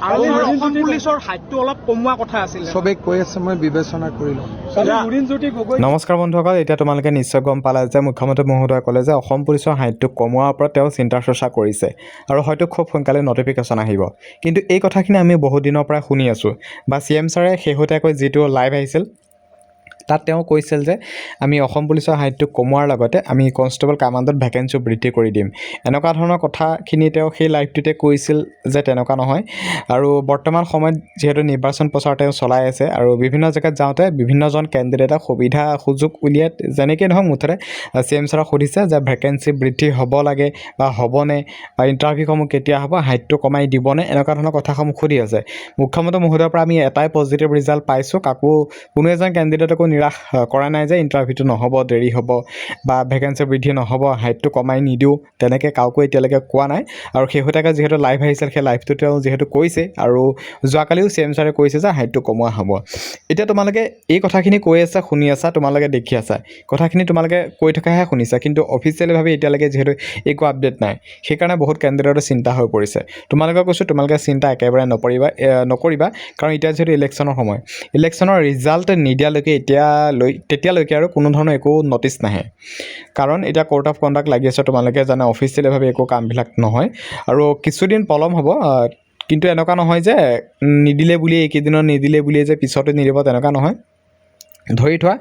আৰু অসম পুলিচৰ হাইটটো অলপ কমোৱা কথা আছিল সবে কৈ আছে মই বিবেচনা কৰি লম নমস্কাৰ বন্ধুসকল, এতিয়া তোমালোকে নিশ্চয় গম পালা যে মুখ্যমন্ত্ৰী মহোদয়ে ক'লে যে অসম পুলিচৰ হাইটটো কমোৱাৰ ওপৰত তেওঁ চিন্তা চৰ্চা কৰিছে আৰু হয়তো খুব সোনকালে নটিফিকেশ্যন আহিব। কিন্তু এই কথাখিনি আমি বহুত দিনৰ পৰা শুনি আছোঁ বা CM ছাৰে শেহতীয়াকৈ যিটো লাইভ আহিছিল তাত তেওঁ কৈছিল যে আমি অসম পুলিচৰ হাইটটো কমোৱাৰ লগতে আমি কনষ্টেবল কামাণ্ডত ভেকেঞ্চি বৃদ্ধি কৰি দিম। এনেকুৱা ধৰণৰ কথাখিনি তেওঁ সেই লাইভটোতে কৈছিল যে তেনেকুৱা নহয়। আৰু বৰ্তমান সময়ত যিহেতু নিৰ্বাচন প্ৰচাৰ তেওঁ চলাই আছে আৰু বিভিন্ন জেগাত যাওঁতে বিভিন্নজন কেণ্ডিডেটক সুবিধা সুযোগ উলিয়াই যেনেকৈ নহওক মুঠতে CM ছাৰক সুধিছে যে ভেকেঞ্চি বৃদ্ধি হ'ব লাগে বা হ'বনে বা ইণ্টাৰভিউসমূহ কেতিয়া হ'ব, হাইটটো কমাই দিবনে, এনেকুৱা ধৰণৰ কথাসমূহ সুধি আছে। মুখ্যমন্ত্ৰী মহোদয়ৰ পৰা আমি এটাই পজিটিভ ৰিজাল্ট পাইছোঁ, কোনো এজন কেণ্ডিডেটকো নিৰাশ কৰা নাই যে ইণ্টাৰভিউটো নহ'ব, দেৰি হ'ব বা ভেকেঞ্চি বৃদ্ধি নহ'ব, হাইটটো কমাই নিদিওঁ, তেনেকৈ কাকো এতিয়ালৈকে কোৱা নাই। আৰু শেহতীয়াকৈ যিহেতু লাইভ আহিছিল সেই লাইভটো তেওঁ যিহেতু কৈছে আৰু যোৱাকালিও CM ছাৰে কৈছে যে হাইটটো কমোৱা হ'ব। এতিয়া তোমালোকে এই কথাখিনি কৈ আছা, শুনি আছা, তোমালোকে দেখি আছা, কথাখিনি তোমালোকে কৈ থকাহে শুনিছা, কিন্তু অফিচিয়েলিভাৱে এতিয়ালৈকে যিহেতু একো আপডেট নাই, সেইকাৰণে বহুত কেণ্ডিডেটৰ চিন্তা হৈ পৰিছে। তোমালোকে কৈছোঁ তোমালোকে চিন্তা একেবাৰে নকৰিবা, কাৰণ এতিয়া যিহেতু ইলেকশ্যনৰ সময়, ইলেকশ্যনৰ ৰিজাল্ট নিদিয়ালৈকে তেতিয়ালৈকে আৰু কোনো ধৰণৰ একো নটিচ নাহে, কাৰণ এতিয়া কোৰ্ট অফ কণ্ডাক্ট লাগি আছে। তোমালোকে জানা অফিচিয়েলিভাৱে একো কামবিলাক নহয় আৰু কিছুদিন পলম হ'ব। কিন্তু এনেকুৱা নহয় যে নিদিলে বুলিয়ে এইকেইদিনত নিদিলে বুলিয়ে যে পিছতে নিদিব, তেনেকুৱা নহয়। ধৰি থোৱা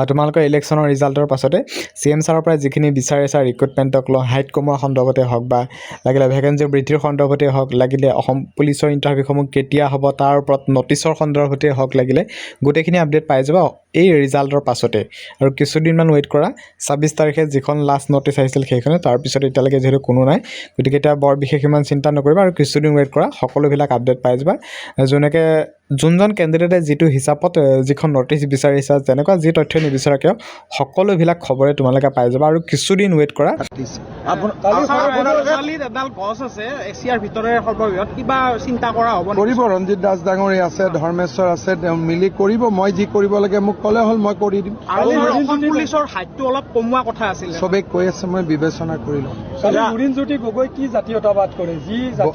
তোমালোকৰ ইলেকশ্যনৰ ৰিজাল্টৰ পাছতে CM ছাৰৰ পৰা যিখিনি বিচাৰিছা ৰিক্ৰুটমেণ্টক লৈ, হাইট কমোৱাৰ সন্দৰ্ভতে হওক বা লাগিলে ভেকেঞ্চি বৃদ্ধিৰ সন্দৰ্ভতে হওক, লাগিলে অসম পুলিচৰ ইণ্টাৰভিউসমূহ কেতিয়া হ'ব তাৰ ওপৰত নটিচৰ সন্দৰ্ভতে হওক, লাগিলে গোটেইখিনি আপডেট পাই যাব এই ৰিজাল্টৰ পাছতে। আৰু কিছুদিনমান ৱেইট কৰা, 26 তাৰিখে যিখন লাষ্ট নটিচ আহিছিল সেইখনে, তাৰপিছত এতিয়ালৈকে যিহেতু কোনো নাই, গতিকে এতিয়া বৰ বিশেষ ইমান চিন্তা নকৰিবা আৰু কিছুদিন ৱেইট কৰা, সকলোবিলাক আপডেট পাই যাবা। যোনজন কেণ্ডিডেটে যিটো হিচাপত যিখন নটিচ বিচাৰিছা, যেনেকুৱা যি তথ্য নিবিচাৰা কিয়, সকলোবিলাক খবৰে তোমালোকে পাই যাবা আৰু কিছুদিন ৱেইট কৰা। এডাল গছ আছে এছিয়াৰ ভিতৰে সৰ্ববৃহৎ, কিবা চিন্তা কৰা হ'ব কৰিব। ৰঞ্জিত দাস ডাঙৰী আছে, ধৰ্মেশ্বৰ আছে, তেওঁ মিলি কৰিব। মই যি কৰিব লাগে মোক ক'লে হ'ল, মই কৰি দিম। আৰু অসম পুলিচৰ হাইটটো অলপ কমোৱা কথা আছিল সবে কৈ আছে মই বিবেচনা কৰি লম। লুৰিণজ্যোতি গগৈ কি জাতীয়তাবাদ কৰে, যি জাতীয়